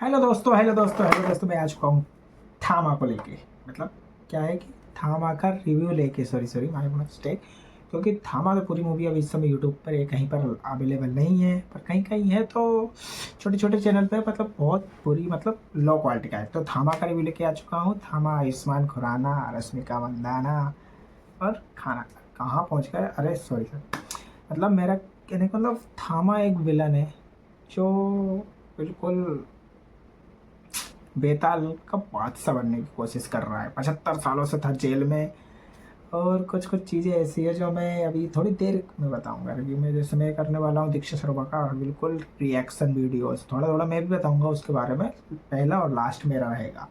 Hello दोस्तों, मैं आ चुका हूँ थामा को लेके। मतलब क्या है कि थामा का रिव्यू लेके, सॉरी माय मिस्टेक। क्योंकि थामा तो पूरी मूवी अभी इस समय यूट्यूब पर कहीं पर अवेलेबल नहीं है, पर कहीं कहीं है तो छोटे छोटे चैनल पे, मतलब बहुत पूरी मतलब लो क्वालिटी का है। तो थामा का रिव्यू लेके आ चुका हूँ। थामा आयुष्मान खुराना, रश्मिका मंदाना और खाना कहाँ पहुँच गए, अरे सॉरी सर। मतलब मेरा कहने का मतलब थामा एक विलन है जो बिल्कुल बेताल का बादशाह बनने की कोशिश कर रहा है। 75 सालों से था जेल में। और कुछ कुछ चीज़ें ऐसी है जो मैं अभी थोड़ी देर में बताऊंगा रिव्यू में। जैसे मैं करने वाला हूँ दीक्षा शर्मा का बिल्कुल रिएक्शन वीडियोस, थोड़ा थोड़ा मैं भी बताऊंगा उसके बारे में। पहला और लास्ट मेरा रहेगा,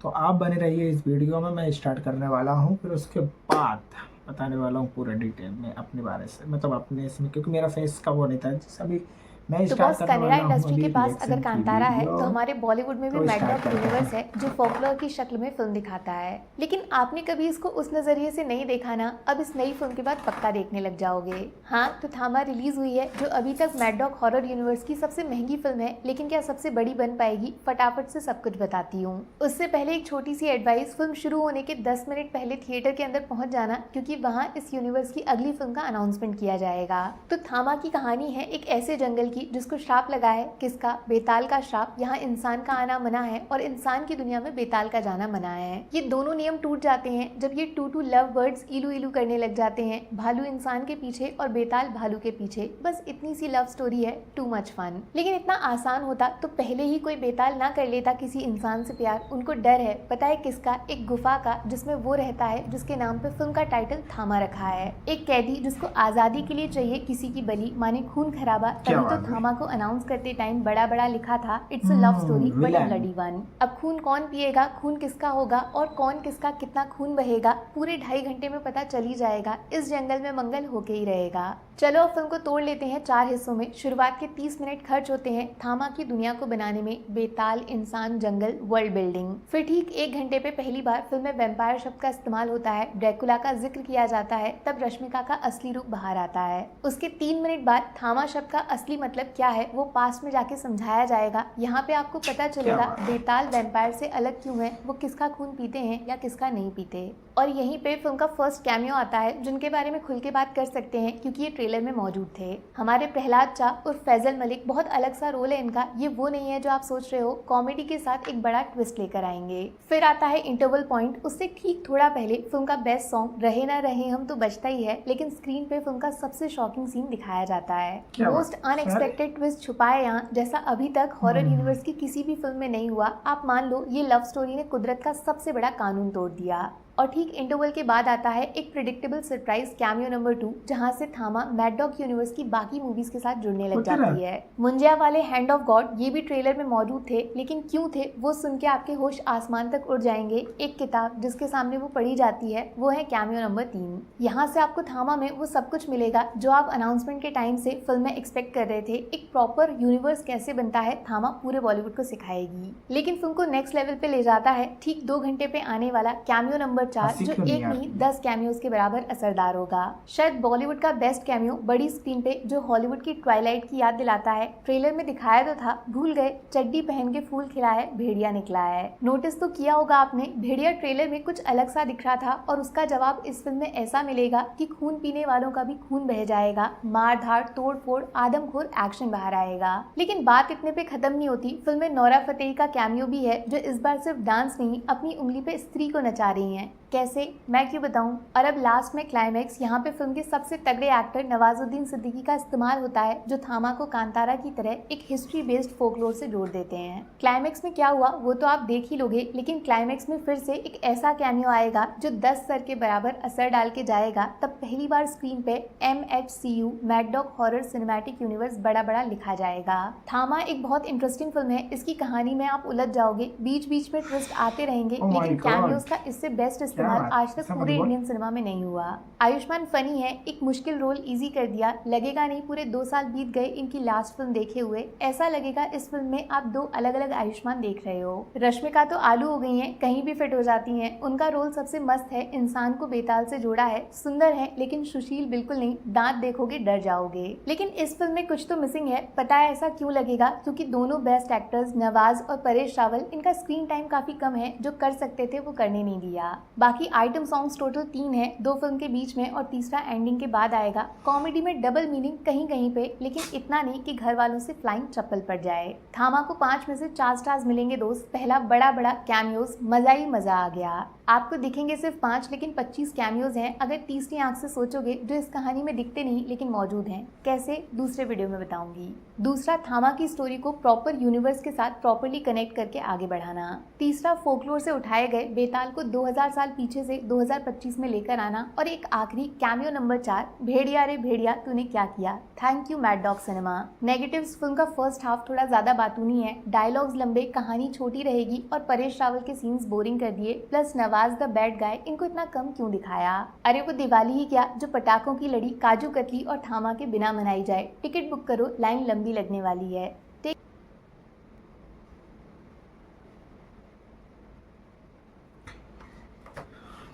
तो आप बने रहिए इस वीडियो में। मैं स्टार्ट करने वाला हूँ, फिर उसके बाद बताने वाला हूँ पूरा डिटेल में अपने बारे से, मतलब अपने इसमें, क्योंकि मेरा फेस का वो नहीं था। जैसे अभी मैं तो स्टार्ट बॉस, करने कन्नड़ा वाला हूँ इंडस्ट्री के अभी पास अगर रिएक्शन की कांतारा है वीडियो। तो हमारे बॉलीवुड में भी तो स्टार्ट मैडॉक करते यूनिवर्स हैं। है जो फोकलोर की शक्ल में फिल्म दिखाता है। लेकिन आपने कभी इसको उस नज़रिए से नहीं देखा ना, अब इस नई फिल्म के बाद पक्का देखने लग जाओगे। हाँ, तो थामा रिलीज हुई है जो अभी तक मैडॉक हॉरर यूनिवर्स की सबसे महंगी फिल्म है, लेकिन क्या सबसे बड़ी बन पाएगी, फटाफट से सब कुछ बताती हूँ। उससे पहले एक छोटी सी एडवाइस, फिल्म शुरू होने के 10 मिनट पहले थिएटर के अंदर पहुंच जाना, क्योंकि वहाँ इस यूनिवर्स की अगली फिल्म का अनाउंसमेंट किया जाएगा। तो थामा की कहानी है एक ऐसे जंगल की जिसको श्राप लगा है, किसका? बेताल का श्राप। यहाँ इंसान का आना मना है और इंसान की दुनिया में बेताल का जाना मना है। ये दोनों नियम टूट जाते हैं जब ये टू लव बर्ड्स इलू इलू करने लग जाते हैं। भालू इंसान के पीछे और बेताल भालू के पीछे। बस इतनी सी लव स्टोरी है, टू मच फन। लेकिन इतना आसान होता तो पहले ही कोई बेताल ना कर लेता किसी इंसान से प्यार। उनको डर है, पता है किसका? एक गुफा का, जिसमें वो रहता है जिसके नाम पे फिल्म का टाइटल थामा रखा है। एक कैदी जिसको आजादी के लिए चाहिए किसी की बलि, माने खून खराबा। क्या तभी तो बात है। थामा को अनाउंस करते टाइम बड़ा बड़ा लिखा था, it's a love story but a villain. Bloody one. अब खून कौन पिएगा, खून किसका होगा और कौन किसका कितना खून बहेगा, पूरे 2.5 घंटे में पता चल ही जाएगा। इस जंगल में मंगल होके ही रहेगा। चलो अब फिल्म को तोड़ लेते हैं 4 हिस्सों में। शुरुआत के 30 मिनट खर्च होते हैं थामा की दुनिया को बनाने में, बेताल, इंसान, जंगल, वर्ल्ड बिल्डिंग। फिर ठीक 1 घंटे पे पहली बार फिल्म में वैम्पायर शब्द का इस्तेमाल होता है, ड्रैकुला का जिक्र किया जाता है, तब रश्मिका का असली रूप बाहर आता है। उसके 3 मिनट बाद थामा शब्द का असली मतलब क्या है वो पास्ट में जाके समझाया जाएगा। यहाँ पे आपको पता क्या चलेगा बात है। बेताल वैम्पायर से अलग क्यों है, वो किसका खून पीते हैं या किसका नहीं पीते। और यहीं पे फिल्म का फर्स्ट कैमियो आता है, जिनके बारे में खुल के बात कर सकते हैं क्योंकि ये ट्रेलर में मौजूद थे। हमारे प्रहलाद चा और फैजल मलिक, बहुत अलग सा रोल है इनका। ये वो नहीं है जो आप सोच रहे हो, कॉमेडी के साथ एक बड़ा ट्विस्ट लेकर आएंगे। फिर आता है इंटरवल पॉइंट, उससे ठीक थोड़ा पहले फिल्म का बेस्ट सॉन्ग रहे ना रहे हम तो बजता ही है, लेकिन स्क्रीन पे फिल्म का सबसे शॉकिंग सीन दिखाया जाता है। क्या बात मोस्ट है सर। अनएक्सपेक्टेड ट्विस्ट छुपा है यहाँ, जैसा अभी तक हॉरर यूनिवर्स की किसी भी फिल्म में नहीं हुआ। आप मान लो ये लव स्टोरी ने कुदरत का सबसे बड़ा कानून तोड़ दिया। और ठीक इंटरवल के बाद आता है एक प्रिडिक्टेबल सरप्राइज कैमियो नंबर 2, जहां से थामा मैडॉक यूनिवर्स की बाकी मूवीज के साथ जुड़ने लग उतरा। जाती है। मुंजिया वाले हैंड ऑफ गॉड ये भी ट्रेलर में मौजूद थे, लेकिन क्यों थे वो सुन के आपके होश आसमान तक उड़ जाएंगे। एक किताब जिसके सामने वो पढ़ी जाती है वो है कैमियो नंबर 3। यहाँ से आपको थामा में वो सब कुछ मिलेगा जो आप अनाउंसमेंट के टाइम से फिल्म में एक्सपेक्ट कर रहे थे। एक प्रॉपर यूनिवर्स कैसे बनता है थामा पूरे बॉलीवुड को सिखाएगी। लेकिन फिल्म को नेक्स्ट लेवल पे ले जाता है ठीक 2 घंटे पे आने वाला कैमियो नंबर 4, हंसी जो क्यों एक नहीं नहीं आती। 10 कैमियोज के बराबर असरदार होगा। शायद बॉलीवुड का बेस्ट कैमियो, बड़ी स्क्रीन पे जो हॉलीवुड की ट्वाइलाइट की याद दिलाता है। ट्रेलर में दिखाया तो था, भूल गए, चड्डी पहन के फूल खिला है, भेड़िया निकला है। नोटिस तो किया होगा आपने, भेड़िया ट्रेलर में कुछ अलग सा दिख रहा था और उसका जवाब इस फिल्म में ऐसा मिलेगा कि खून पीने वालों का भी खून बह जाएगा, मार धाड़ तोड़ फोड़ आदमखोर एक्शन बाहर आएगा। लेकिन बात इतने पे खत्म नहीं होती। फिल्म में नोरा फतेही का कैमियो भी है, जो इस बार सिर्फ डांस नहीं, अपनी उंगली पे स्त्री को नचा रही हैं। कैसे, मैं क्यों बताऊं। और अब लास्ट में क्लाइमैक्स, यहाँ पे फिल्म के सबसे तगड़े एक्टर नवाजुद्दीन सिद्दीकी का इस्तेमाल होता है, जो थामा को कांतारा की तरह एक हिस्ट्री बेस्ड फोकलोर से जोड़ देते हैं। क्लाइमैक्स में क्या हुआ वो तो आप देख ही लोगे, लेकिन क्लाइमैक्स में फिर से एक ऐसा कैमियो आएगा जो 10 सर के बराबर असर डाल के जाएगा। तब पहली बार स्क्रीन पे MHCU Maddock horror cinematic universe बड़ा बड़ा लिखा जाएगा। थामा एक बहुत इंटरेस्टिंग फिल्म है, इसकी कहानी में आप उलझ जाओगे, बीच बीच में ट्विस्ट आते रहेंगे, Oh my लेकिन God. कैमियोज का इससे बेस्ट इस्तेमाल बात? आज तक ऐसा मत पूरे बोल। इंडियन सिनेमा में नहीं हुआ। आयुष्मान फनी है, एक मुश्किल रोल इजी कर दिया, लगेगा नहीं पूरे 2 साल बीत गए इनकी लास्ट फिल्म देखे हुए, ऐसा लगेगा इस फिल्म में आप 2 अलग अलग आयुष्मान देख रहे हो। रश्मिका तो आलू हो गई हैं, कहीं भी फिट हो जाती हैं, उनका रोल सबसे मस्त है, इंसान को बेताल से जोड़ा है, सुंदर है, लेकिन सुशील बिल्कुल नहीं, दांत देखोगे डर जाओगे। लेकिन इस फिल्म में कुछ तो मिसिंग है, पता है ऐसा क्यों लगेगा? क्योंकि दोनों बेस्ट एक्टर्स नवाज और परेश रावल, इनका स्क्रीन टाइम काफी कम है, जो कर सकते थे वो करने नहीं दिया। बाकी आइटम सॉन्ग्स टोटल 3 है, 2 फिल्म के बीच में और तीसरा एंडिंग के बाद आएगा। कॉमेडी में डबल मीनिंग कहीं कहीं पे, लेकिन इतना नहीं कि घर वालों से फ्लाइंग चप्पल पड़ जाए। थामा को 5 में से 4 स्टार्स मिलेंगे दोस्त। पहला बड़ा बड़ा कैमियोज, मजा ही मजा आ गया। आपको दिखेंगे सिर्फ 5 लेकिन 25 कैमियोज हैं, अगर तीसरी आंख से सोचोगे, जो इस कहानी में दिखते नहीं लेकिन मौजूद हैं। कैसे? दूसरे वीडियो में बताऊंगी। दूसरा, थामा की स्टोरी को प्रॉपर यूनिवर्स के साथ प्रॉपरली कनेक्ट करके आगे बढ़ाना। तीसरा, फोकलोर से उठाए गए बेताल को 2000 साल पीछे से 2025 में लेकर आना। और एक आखिरी कैमियो नंबर 4, भेड़िया रे भेड़िया तूने क्या किया। Thank you mad dog cinema. Negatives, film का फर्स्ट हाफ थोड़ा ज्यादा बातूनी है, डायलॉग्स लंबे, कहानी छोटी रहेगी और परेश रावल के सीन्स बोरिंग कर दिए। Plus Nawaz the bad guy, इनको इतना कम क्यों दिखाया? अरे वो दिवाली ही क्या जो पटाखों की लड़ी काजू कतली और थामा के बिना मनाई जाए। टिकट बुक करो, लाइन लंबी लगने वाली है।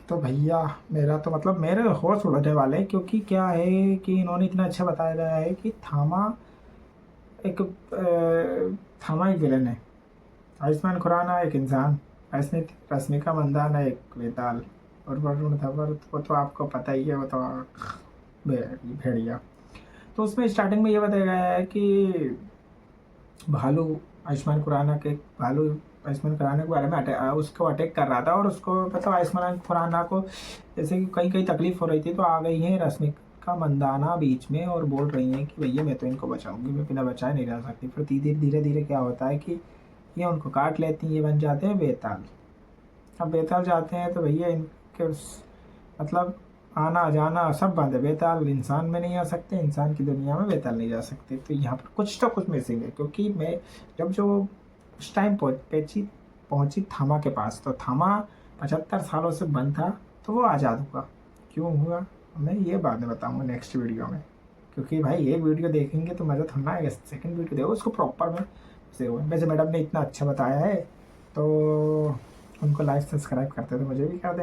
तो भैया मेरा तो मतलब मेरे होश उड़ने वाले हैं, क्योंकि क्या है कि इन्होंने इतना अच्छा बताया गया है कि एक थामा एक विलन है, आयुष्मान खुराना एक इंसान, रश्मिका मंदाना एक बेताल, और वरुण धवन वो तो आपको पता ही है, वो तो भेड़िया। तो उसमें स्टार्टिंग में ये बताया गया है कि भालू आयुष्मान खुराना के बारे में उसको अटैक कर रहा था, और उसको मतलब आयुष्मान खुराना को जैसे कि कहीं कहीं तकलीफ हो रही थी, तो आ गई है रश्मिका मंदाना बीच में और बोल रही हैं कि भैया मैं तो इनको बचाऊंगी, मैं बिना बचाए नहीं रह सकती। फिर धीरे धीरे क्या होता है कि ये उनको काट लेती हैं, ये बन जाते हैं बेताल। अब बेताल जाते हैं तो भैया इनके मतलब आना जाना सब बंद है, बेताल इंसान में नहीं आ सकते, इंसान की दुनिया में बेताल नहीं जा सकते। तो यहाँ पर कुछ तो कुछ मिसिंग है, क्योंकि मैं जब जो उस टाइम पहुँची थामा के पास, तो थामा 75 सालों से बंद था, तो वो आज़ाद हुआ। क्यों हुआ मैं ये बाद में बताऊँगा नेक्स्ट वीडियो में, क्योंकि भाई एक वीडियो देखेंगे तो मज़ा थोड़ा आएगा, सेकंड वीडियो देखो उसको प्रॉपर में से। वैसे मैडम ने इतना अच्छा बताया है तो उनको लाइक सब्सक्राइब करते तो मुझे भी कर देना।